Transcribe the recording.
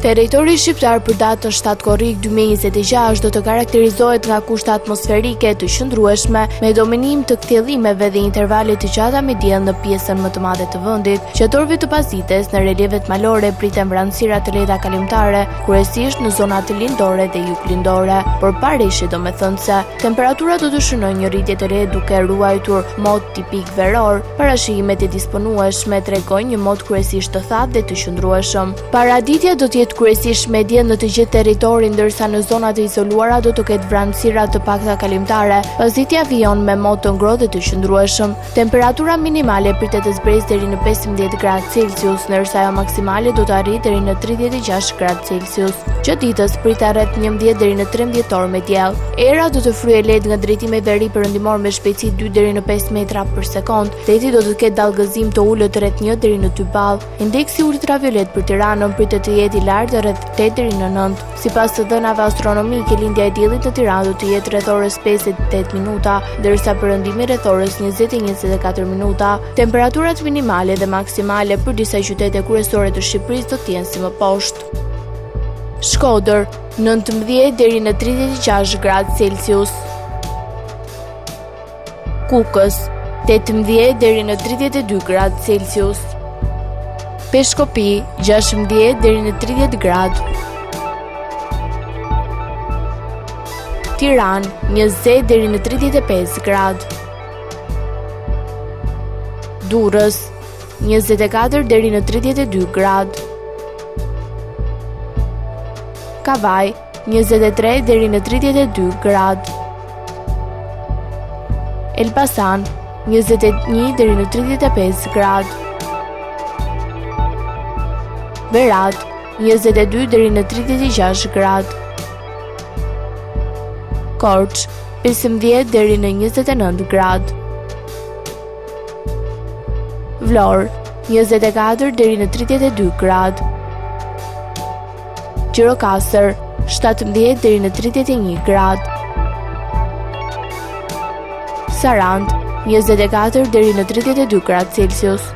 Territori shqiptar për datën 7 korrik 2026 do të karakterizohet nga kushte atmosferike të qëndrueshme me dominim të kthjellimeve dhe intervale të gjata me diell në pjesën më të madhe të vendit. Qëtorëve të pazites në relievet malore priten vranësira të lehta kalimtare, kryesisht në zonat lindore dhe juglindore, por pareshje domethënëse temperatura do të shënojë një rritje të re duke ruajtur mod tipik veror. Parashikimet e disponueshme tregojnë një mod kryesisht të thatë dhe të qëndrueshëm. Paraditja do të jetë kryesisht me diell në të gjithë territorin, ndërsa në zonat e izoluara do të ketë vranësira të pakta kalimtare. Pazitja vijon me mod të ngrohtë dhe të qëndrueshëm. Temperatura minimale pritet të zbresë deri në 15 gradë Celsius, ndërsa ajo maksimale do të arrijë deri në 36 gradë Celsius. Gjatë ditës pritet rreth 11 deri në 13 orë me diell. Era do të fryejë lehtë nga drejtimi veri perëndimor me shpejtësi 2 deri në 5 metra për sekond. Deti do të ketë dallgëzim të ulët rreth 1 deri në 2 ball. Indeksi ultraviolet për Tiranën pritet të jetë i lartë rreth 8 deri në 9. Sipas të dhënave astronomike, lindja e diellit në Tiranë do të jetë rreth orës 5:08 minuta, ndërsa perëndimi rreth orës 20:24 minuta. Temperaturat minimale dhe maksimale për disa qytete kryesore të Shqipërisë do të jenë si më poshtë. Shkodër 19 deri në 36 gradë Celsius. Kukës 18 deri në 32 gradë Celsius. Peshkopi 16 deri në 30 gradë. Tiranë 20 deri në 35 gradë. Durrës 24 deri në 32 gradë. Kavaj 23 deri në 32 gradë. Elbasan 21 deri në 35 gradë. Berat 22 deri në 36 gradë. Korç 15 deri në 29 gradë. Vlorë 24 deri në 32 gradë. Gjirokastër 17 deri në 31 gradë. Sarandë 24 deri në 32 gradë Celsius.